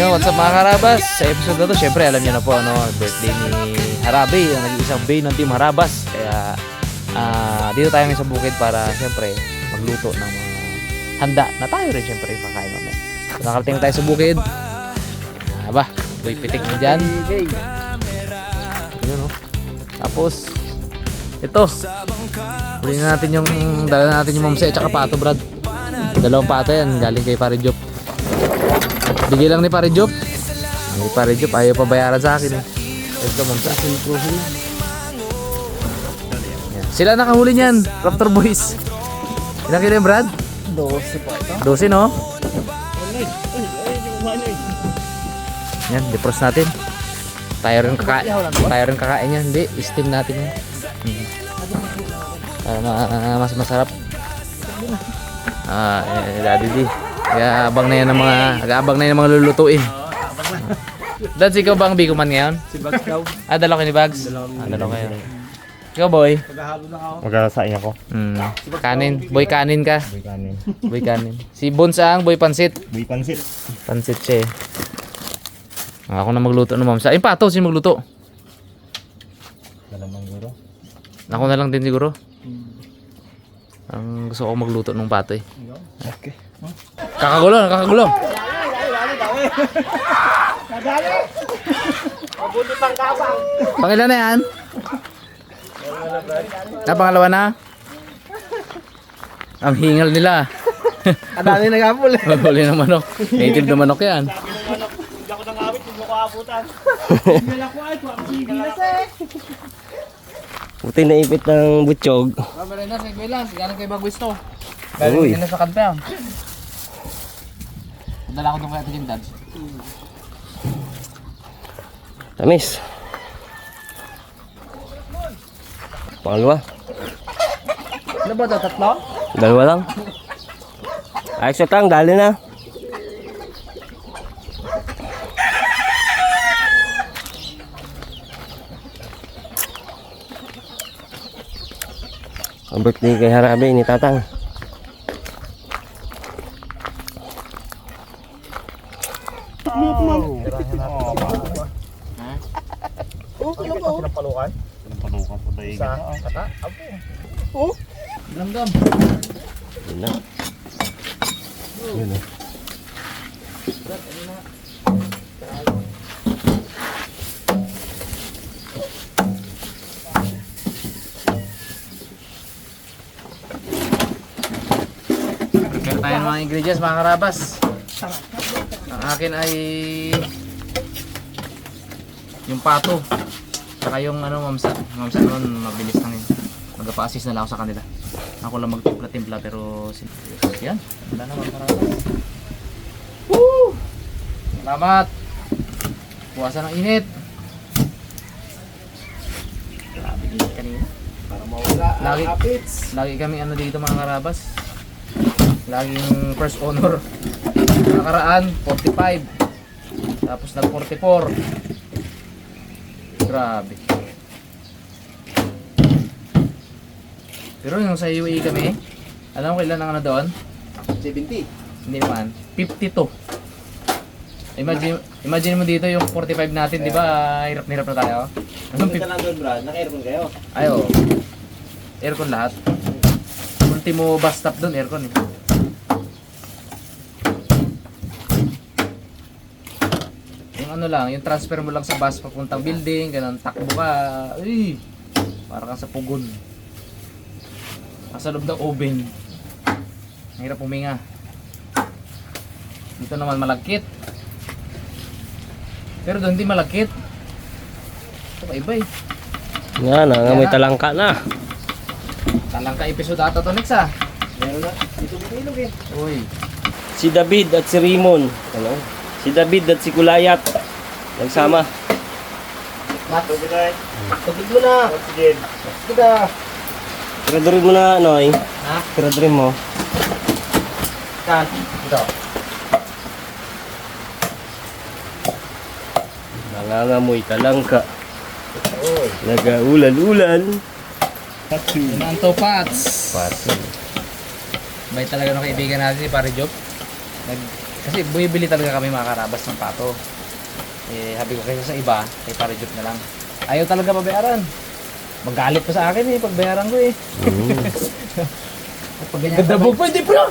Yo, what's up mga Harabas? Sa episode na to, syempre alam niyo na po birthday ni Harabe, ang nag-iisang bay ng Team Harabas. Kaya dito tayo ngayon sa bukid para syempre magluto ng mga handa na tayo rin syempre makain mamaya. So, nakarating tayo sa bukid. Boy pitik na dyan. Yun, no? Tapos ito, huli na natin yung dala natin yung mamsa at saka pato, Brad. Dalawang pato yan, galing kay Pare Job. Bigay lang ni Pare Job. Ni Pare Job ayaw pa bayaran sa akin. Ito mamsa. Yan. Sila nakahuli niyan, Raptor Boys. Ilang kilo yung Brad? 12 pa ito. 12, no? Yan, depros natin. Tayo rin kakain yan. Hindi, steam natin yan. Para mas masarap. Daddy D. Kaya abang na yan ng mga lulutuin. Dad, ikaw ba ang bikuman ngayon? Si Bags daw. Dalaw kayo ni Bags? Dalaw kayo. Ikaw, boy? Paghahalo lang ako. Magkakasain ako. Kanin. Boy, kanin ka. Boy kanin. Boy, kanin. Si Bonsang, boy, pansit. Boy pansit. Pansit siya eh. Ako na magluto ng mamsa. Yung pato, sino magluto? Dalamang guro. Ako na lang din siguro. Ang gusto ko magluto ng pato eh. Okay. Kakagulo. Mabuti pang kabang. Pangilan na yan? Pangalawa na? Ang hingal nila. Adami nag-apol. Huli ng manok. Native na manok yan. Hindi ako nang-awit, hindi mo ko abutan. Hindi ako ay, kung sigilas eh. Puti na ipit ng butchog. Mabalay na, segway lang. Sigalan kayo bang gusto. Uy. Galing na sa kampeon. Dala ko doon kaya ito yung dads. Tamis. Pangalawa. Ano ba ito, tatlo? Dalawa lang. Ayos na tang, dali na. Ang birthday kay Harabe ni Tatang. Pinapalukan? Pinapalukan po tayo. Sa kata? Apo. Langgam. Yun na. Yun na. Prepare tayo ng mga ingredients mga Karabas. Ang akin ay yung pato. Saka yung mamsa. Mamsa noon mabilis lang yun. Magpa-assist na lang ako sa kanila. Ako lang magtimpla-timpla pero yan. Wala naman Karabas. Woo! Salamat. Puwasan ng init. Grabe init kanina. Para mawala Lagi- ang apits. Lagi kami dito mga Karabas. Laging first honor. Nakaraan 45. Tapos nag 44. Grabe. Pero yung sa UAE kami, alam mo kailan ang doon? 70. Hindi naman, 52. Imagine mo dito yung 45 natin, di ba? Hirap na hirap na tayo. Anong Punta lang doon, Brad. Naka-aircon kayo. Ayo. Aircon lahat. Ultimo bus stop doon, aircon eh. Yung lang, yung transfer mo lang sa bus papuntang building, ganun, takbo ka. Uy! Para kang sa pugon. Nasa loob ng oven. Mahirap puminga. Dito naman malagkit. Pero doon hindi malagkit. Ito iba eh. Yan, nangamoy talangka na. Talang ka episode ata to next ah. Meron na. Dito bilog eh. Uy. Si David at si Raymond. Ano? Si David at si Kulayat. Nagsama. Mat, tubig tayo. Tubig mo na. Sige. Sige na. Tiradurin mo na, Noy. Ha? Tiradurin mo. Kan. Ito. Nangangamoy talangka. Nagaulan-ulan. Ang two pots. Pati. May talaga ng kaibigan natin si Pare Job. Kasi bumibili talaga kami mga karabas ng pato. Eh, sabi ko kaysa sa iba, eh pa-reduce na lang. Ayaw talaga pabayaran. Magalit pa sa akin eh, pagbayaran ko eh. Gandabog pa, hindi bro!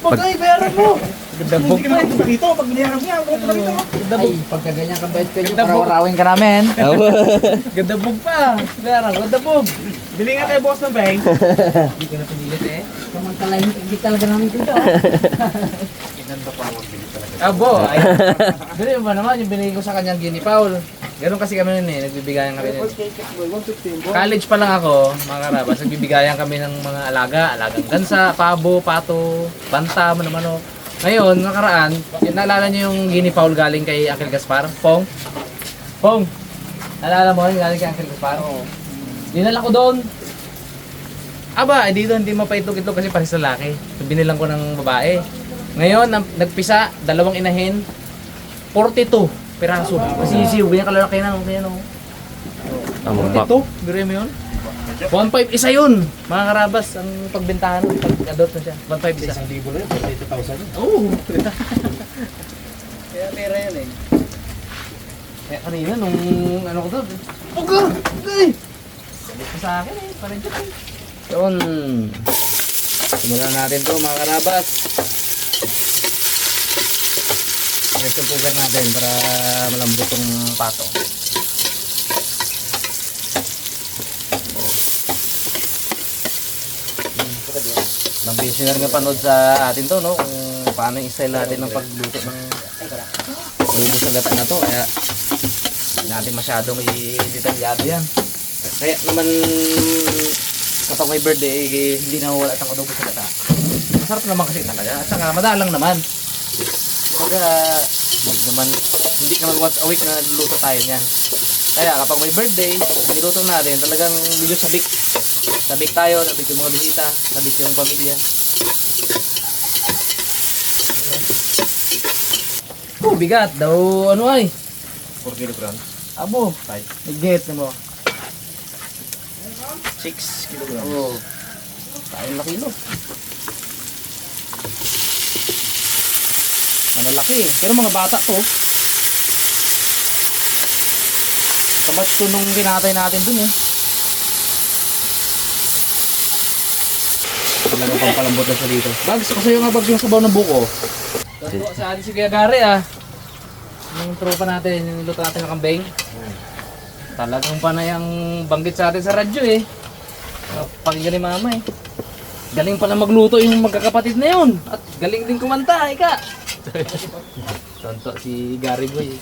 Huwag na ibayaran mo! Gandabog pa eh. Dito, pag binayaran niya, ako na dito. Gandabog. Pagka ganyan ka bait kayo, Gandabog. parawarawin ka namin. Gandabog pa! Bayaran, gandabog! Bili nga kay boss ng bang. Hindi ko na pinilit eh. Samantala, hindi talaga namin dito. Abo, ay. Bili mo ba naman yung binigay ko sa kanyang Guinea Fowl. Ganun kasi kami nun eh, nagbibigayan kami nun. College pa lang ako, mga karabas, nagbibigayan kami ng mga alagang gansa, pabo, pato, banta, manok. Ngayon, nakaraan, naalala niyo yung Guinea Fowl galing kay Uncle Gaspar? Pong? Pong! Naalala mo yung galing kay Uncle Gaspar? Oo. Dinala ko doon. Aba, dito hindi mapaitlog-itlog kasi pares lalaki. So, binilang ko ng babae. Ngayon, nagpisa, 2 inahin, 42 piraso. Kasi sisiw, ganyan kalalaki na, ganyan o. 42? Biro mo yun? 1.5 isa yun, mga karabas, ang pagbentahan, pag-adopt na siya. 1.5 isa. 1,000 na yun, 42,000. Oo, kaya pera yun eh. Kaya kanina, nung ano ko doon, Puga! Okay! Salit ko sa akin eh, parang dyan eh. Yun. Simulan natin to mga karabas. Resumpugan natin para malambot yung pato. Ilang beses na rin napanood sa atin to, no? Kung paano yung style natin ng pagluto ng lubo sa gata na to. Kaya hindi natin masyadong i-detalyado yan. Kaya naman kapag may birthday, hindi na wala itang adobo sa gata. Masarap naman kasi talaga. At saka madalang naman. Kumbaga, naman, hindi naman once a week na luluto tayo niyan. Kaya kapag may birthday, niluto natin, talagang medyo sabik. Sabik tayo, sabik yung mga bisita, sabik yung pamilya. Oh, bigat daw, ano ay? 4 kilograms. Abo, nag-get na mo. 6 kilograms. Oo. Tayo na kilo. Malalaki. Pero mga bata to. Kamat to nung kinatay natin dun eh. Talagang pampalambot na siya dito. Bags, kasi yung bags yung sabaw ng buko. Tapos sa atin si Kuya Gary ah. Yung tropa natin, yung niluto natin ng kambing. Talagang panay ang banggit sa atin sa radyo eh. Pakinggan ni mama eh. Galing pala magluto yung magkakapatid na yun. At galing din kumanta, ika. Tonto si Gary Boy.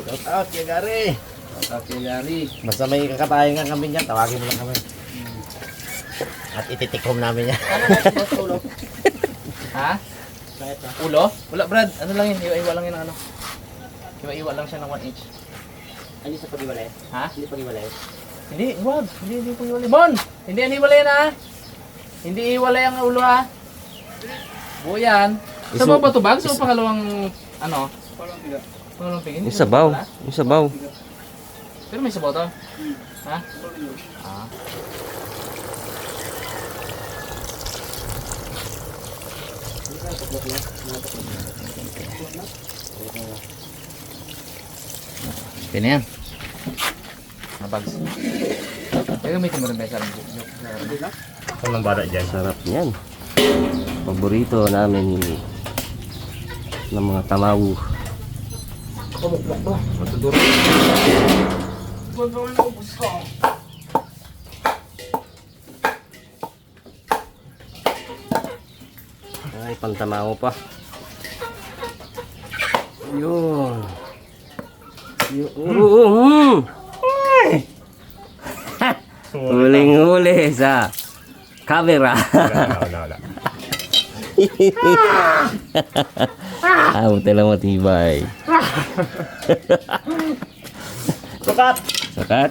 Shout out kay Gary. Shout out kay Gary. Basta may kakatayan nga kami dyan, tawagin mo lang kami. At ititikom namin yan. Ha? Ulo? Wala Brad, ano lang yun? Iwa-iwa lang yun ng ano. Iwa-iwa lang siya ng 1 inch. Ano sa pag-iwalay? Ha? Hindi pag-iwalay. Hindi, wag. Hindi po iwalay. Bon! Hindi yan iwalay na ha? Hindi iwalay ang ulo ha? Buo yan. Sa baba ba ito bag? So pangalawang ano? Pangalawang pingin. Yung sabaw. Yung sabaw. Pero may sabaw to? Ha? Ah. Okay na yan. Mga bags. Kaya gamitin mo rin ba sa Kung nang bata dyan. Sarap niyan. Paborito namin ng mga tamaw. matuduro. Ay, pantamaw pa. Yun. Yun. Huling-huli sa camera. Wala. Buti lang matibay. Sukat! Sakat.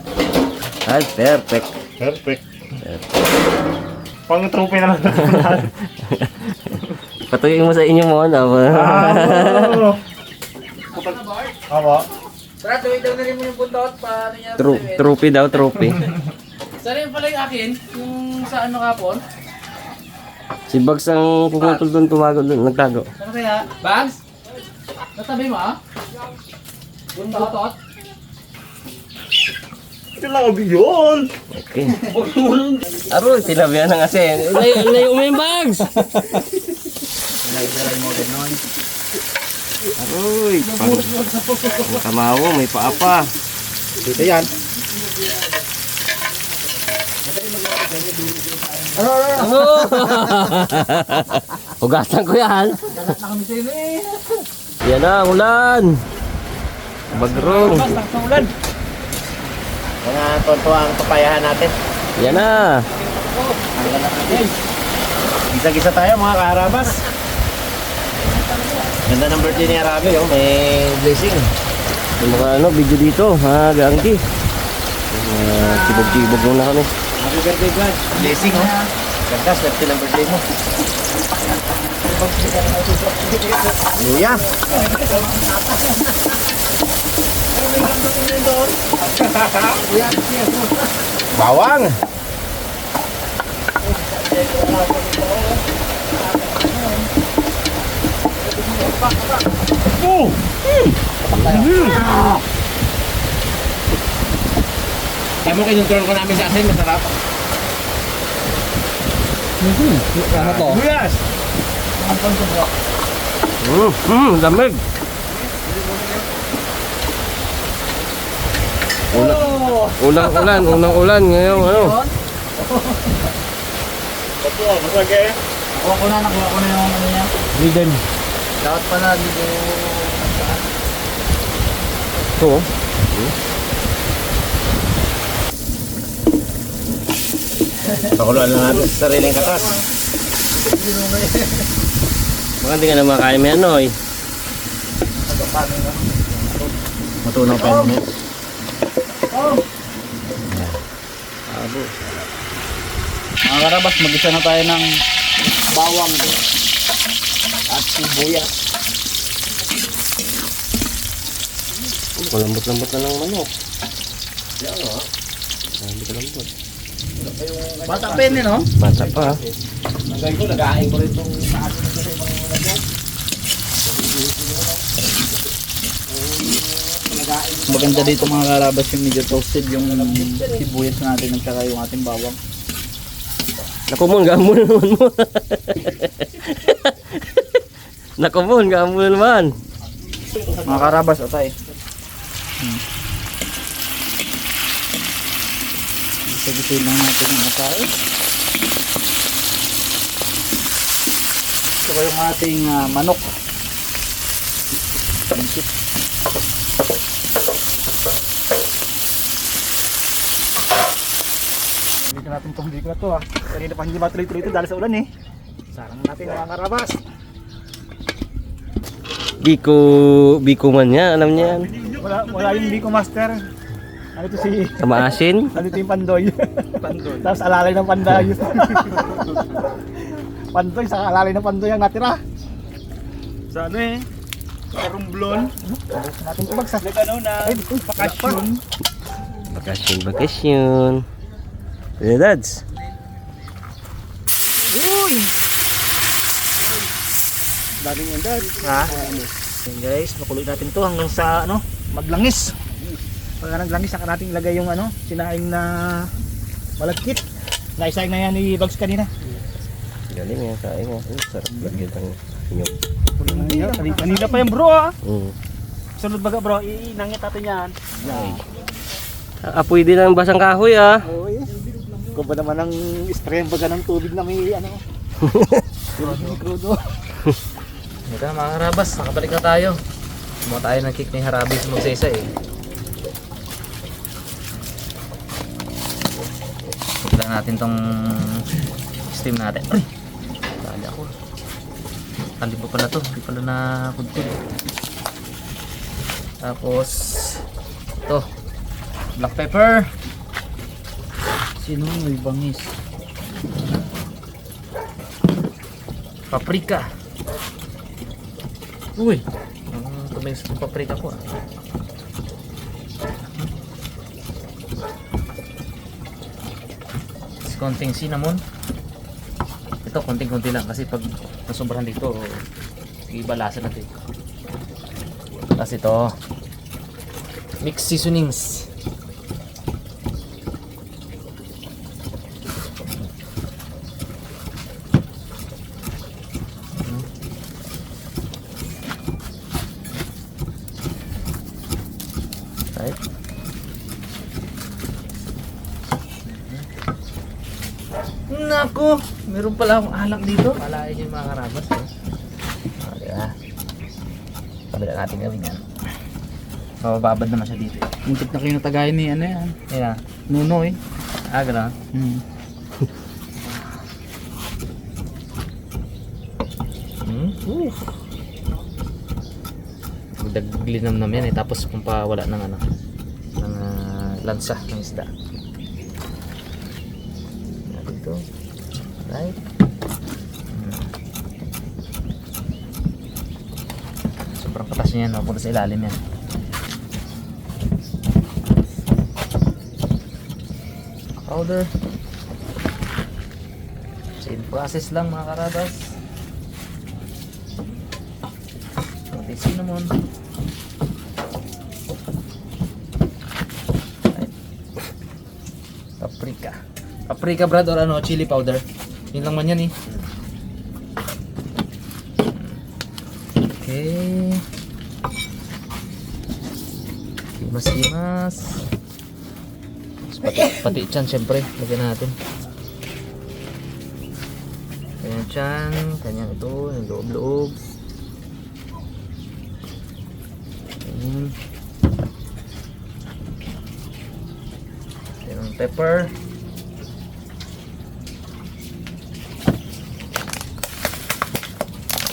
Ay, perfect. Perfect. Pang trophy na lang. Patuloy mo sa inyo mo, ano? Ako. Brad, tuwid daw na rin mo yung buntot. Paano niya? Trophy daw, trophy. Saan yung pala yung akin? Yung sa ano kapon? Si Bags ang pumutol doon, tumago doon, nagtago. Ano kaya? Bags? Natabi mo ah? Buntot. Okay. Aroy, tinabihan ng asin. Layo mo yung bags. Aroy, ang kamawo, may paa pa. Dito yan. Oh! Hugasan ko yan. Yan na, ulan. Bagrong. Mga tontuwa ang papayahan natin. Yan na. Gisa-gisa tayo mga kaharabas. Ganda ng birthday ni Arabi, oh. May blessing. Yung mga video dito, ha, ganggi. Tibog-tibog muna kami. Happy birthday, Brad. Blessing, oh. Ganda, swerte ng birthday mo. Luya. Bawang. Kaya mo kinontrol ko namin sa asin, masarap. Ano to? Buyas! Lamig. Unang-ulan ngayon, ano. Nakuha ko na yung ano niya. Rhythm. Dapat pala dito. Ito, oh. Pakuluan lang natin sa sariling katas. Baka hindi ka na makain may ano, eh. Matunaw pa yun. Mga karabas, mag-isa na tayo ng bawang at sibuyas. Malambot-lambot na ng manok. Hindi ko lambot. Bata pa yun, no? Bata pa, ha? Nagay ko, nag-aing ko rin itong sa akin sa ibang lagyan. Maganda dito mga karabas yung medyo toasted yung sibuyas natin at saka yung ating bawang. Nakumon, gamon naman mo. Nakumon, gamon naman. Mga karabas, atay. Isa-gisayin lang natin yung atay. Ito yung ating manok. Pancit. Dito natin itong biko na to ah. Kanina pa hindi matuloy-tuloy ito dahil sa ulan eh. Sarang natin mga karabas. Biko man niya, alam niya yan. Wala yung biko master. Ano ito si... Sama asin. Ano ito yung pandoy? Pandoy. Tapos alalay ng panday. Pandoy, sa alalay ng pandoy ang natira. Sa ano eh? Sa rumblon. Natin ito bagsak. Ano na? Bakasyon. Bakasyon. Yeah, dads. Uy! Daming yan dad. Ha? Yan guys, makuloy natin to hanggang sa ano, maglangis. Pagka naglangis, saka natin ilagay yung ano, sinaing na malagkit. Naisaing na yan ni Bugs kanina. Galing yan, kain nga. Sarap lagyan ng inyong. Kanina pa yan bro ah. Mm. Sunod baga bro, inangit natin yan. Apoy din ang basang kahoy, ah. Oo yes. Kung ba naman ang spray baga ng tubig na may ano. Tubig crudo. Ito na mga karabas, nakabalik na tayo. Kumuha tayo ng cake ni Harabi sa magsisa eh. Tignan natin tong steam natin. Ay! Kali ako. Kali pa pala to, hindi pala na kuntil. Tapos ito, black pepper. Sino may bangis? Paprika. Uy! Tumis ng paprika ko ah. Konting cinnamon. Ito konting-konti lang kasi pag nasobrahan dito iba lasa natin. Tapos ito, mixed seasonings. Right. Naku, meron pala akong alak dito. Malain yung mga karabas. Diba? Kabila natin gawin yan. Mabababad naman siya dito. Muntik na kayo natagayan ni ano yan. Ayan. Nuno eh. Gano'n. Magdaglinam yan eh. Tapos kung pa wala ng ano, ng lansa ng isda. Dito. Right. Sobrang patas niya yan. Punta sa ilalim yan. Powder. Same process lang mga karabas. Konti cinnamon. Right. Paprika. Paprika brad or ano, chili powder. Yun lang man yan eh. Okay. Himas-himas. Pati chan syempre, lagyan natin. Kanyang chan, kanyang ito, yung loob-loob. Ayan. Yung pepper.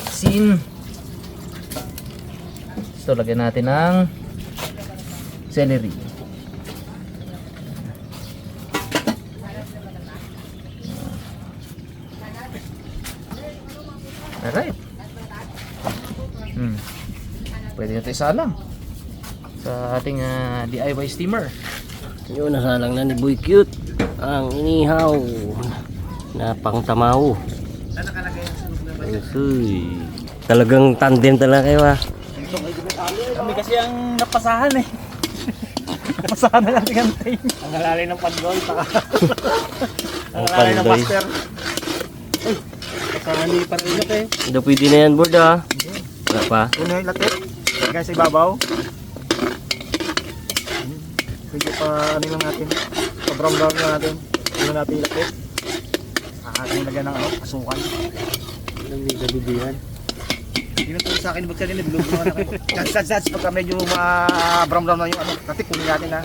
Asin. Ito, lagyan natin ng celery. Alright. Pwede natin isalang sa ating DIY steamer. Yun, nasalang na ni Boy Cute ang inihaw na pangtamaw. Uy, talagang tandem talaga kayo ah. Kami kasi ang napasahan eh. Napasahan na natin ang tayo. Ang halalay ng pandol. Ang halalay ng pandoy. master. Uy, napasahan ni Parilok eh. Hindi pwede na yan, board ah. Wala pa. Una yung latik. Lagay sa ibabaw. Pwede pa ano lang natin. Pa-brown brown lang natin. Ano natin yung latik. Ating lagyan ng asukal. Anong may gabibihan? Hindi na to sa akin ba't kanina bilog naman ako. Chance pagka medyo brown brown na yung ano. Latik kunin natin ha.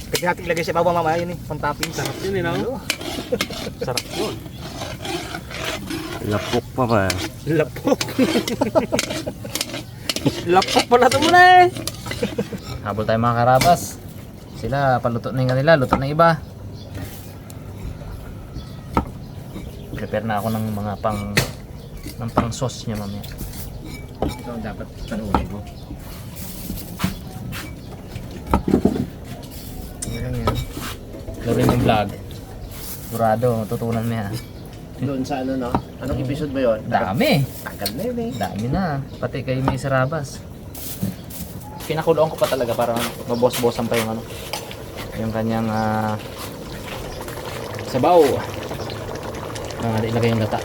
Pwede natin ilagay sa ibabaw mamaya yun eh. Pang-topping. Sarap yun eh no? Sarap yun. Lapok pa ba? Lapok. Lapok pala ito muna eh. Habol tayo mga karabas. Sila paluto na yung kanila, luto na iba. Prepare na ako ng mga pang sauce niya mamaya. Ito ang dapat panuhin mo. Yan yan. Gawin mong vlog. Sigurado, tutunan mo yan. Doon sa ano no? Anong episode ba yun? Dami. Tagal na yun eh. Dami na. Pati kay May Sarabas. Pinakuloan ko pa talaga para mabos-bosan pa yung ano. Yung kanyang sabaw. Ilagay yung gata.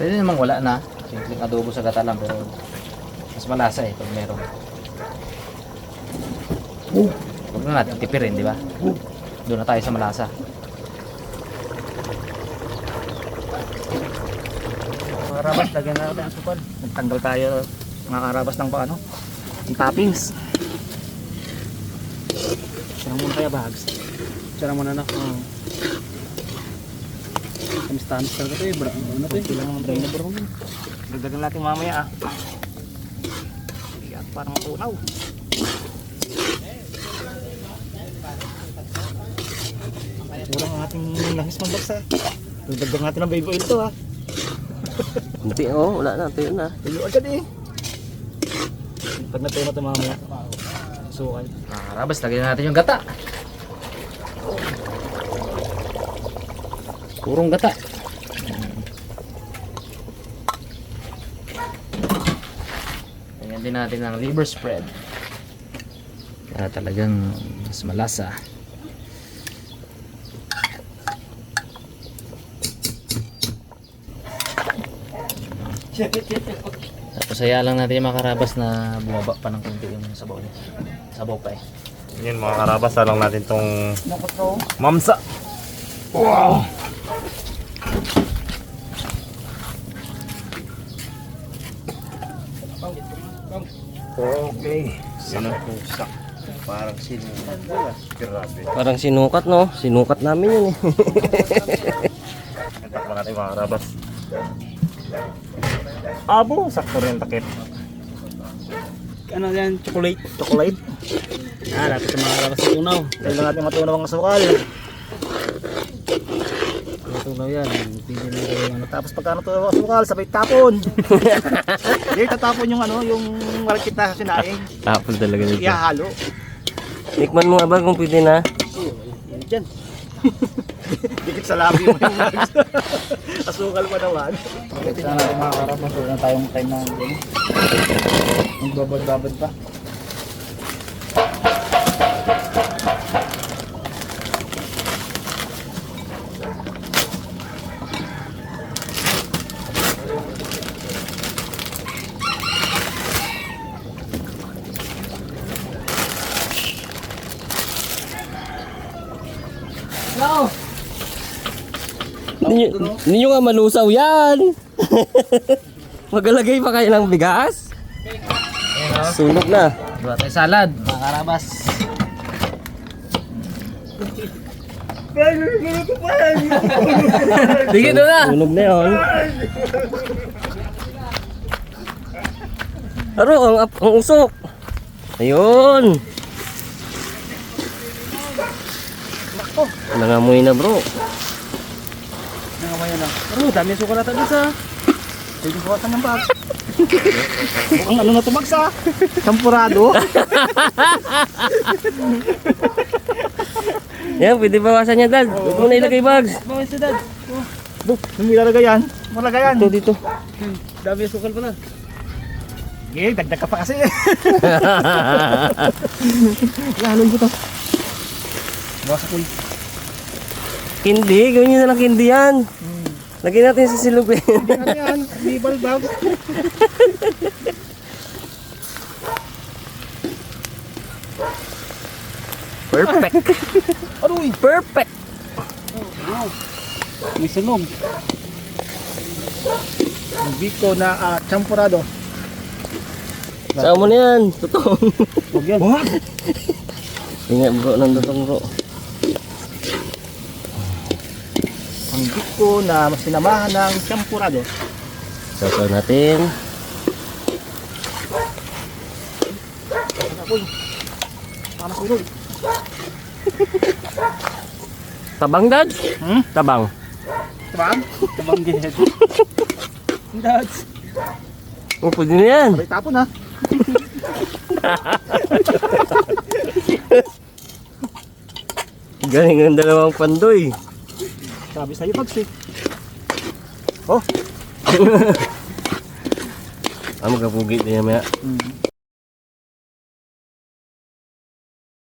Pwede namang wala na. Simpleng adobo sa gata lang pero mas malasa eh pag meron. Huwag na natin tipirin, di ba? Doon na tayo sa malasa. Mga karabas, lagyan natin ang asukal. Nagtanggal tayo mga karabas ng ano, yung toppings. Sarang muna kaya bags. Sarang muna na. Tamis-tamis talaga ito eh. Ano ito eh? Kailangan mga dry na bro. Dagdagan natin mamaya ah. Iyak parang matunaw. Kurang ang ating langis mag-box ha. Dagdagan natin ng baby oil ito ha. Hindi oh, wala na, tuyo na. Tuyo agad eh. Pag natuyo na ito mamaya. Sukal. Karabas, lagyan natin yung gata. Purong gata. Ganyan din natin ang liver spread. Para talagang mas malasa. Tapos saya lang natin yung mga karabas na bumaba pa ng konti yung sabaw niya. Sabaw pa eh. Yan mga karabas, salang natin tong Nakotro. mamsa. Okay. Sinukat. Parang sinukat. Grabe. Parang sinukat, no? Sinukat namin yun eh. Takpan natin mga karabas. Abo, sakto rin takip. Ano yan? Chocolate? Chocolate? Ah, lapit sa mga labas sa tunaw. Kailan natin matunaw ang asukal. Matunaw yan. Pili na yung ano. Tapos pagka natunaw ang asukal, sabay tapon. Hindi, tatapon yung ano, yung malakit na sinaing. Tapos talaga nito. Ihahalo. Tikman mo nga ba kung pwede na? Yan dyan. Dikit sa labi mo yung asukal pa naman. Okay, sana natin mga karapos. Wala na tayong time na magbabad-babad pa. Hindi nyo nga malusaw yan. Magalagay pa kayo ng bigas? Sunog na. Gawa tayo salad, mga karabas. Sige doon na. Sunog na yun. Aro, ang usok. Ayun. Nangamoy na bro. Nangamaya na. Ano, dami yung sukalata doon sa... Pwede bukasan ng bag. Mukhang ano na tumagsa. Champurado. Yan, pwede bawasan niya dad. Huwag mo na ilagay bags. Bawal sa dad. Buh, nung ilalagayan. Malagayan. Ito dito. Dami yung sukal pala. Eh, dagdag ka pa kasi. Lahalon ko to. Bawas ako. Hindi, gawin nyo na lang hindi yan. Lagyan natin sa silupin. Ano yan? Di balbag. Perfect. Aroy! Perfect. May sunog. Ang biko na champurado. Saan mo na yan? Totoo. Huwag yan. What? Ingat bro, nandutong bro. Ang biko na sinamahan ng champurado. Sasaw natin. Apoy. Paano sunog? Tabang dad? Hmm? Tabang. Tabang? Tabang gihid. Dad. Oh, pwede na yan. Sabay tapon ha. Galing ang dalawang pandoy. Sabi sa'yo Pags eh. Oh! Ah, magkapugit na yan maya.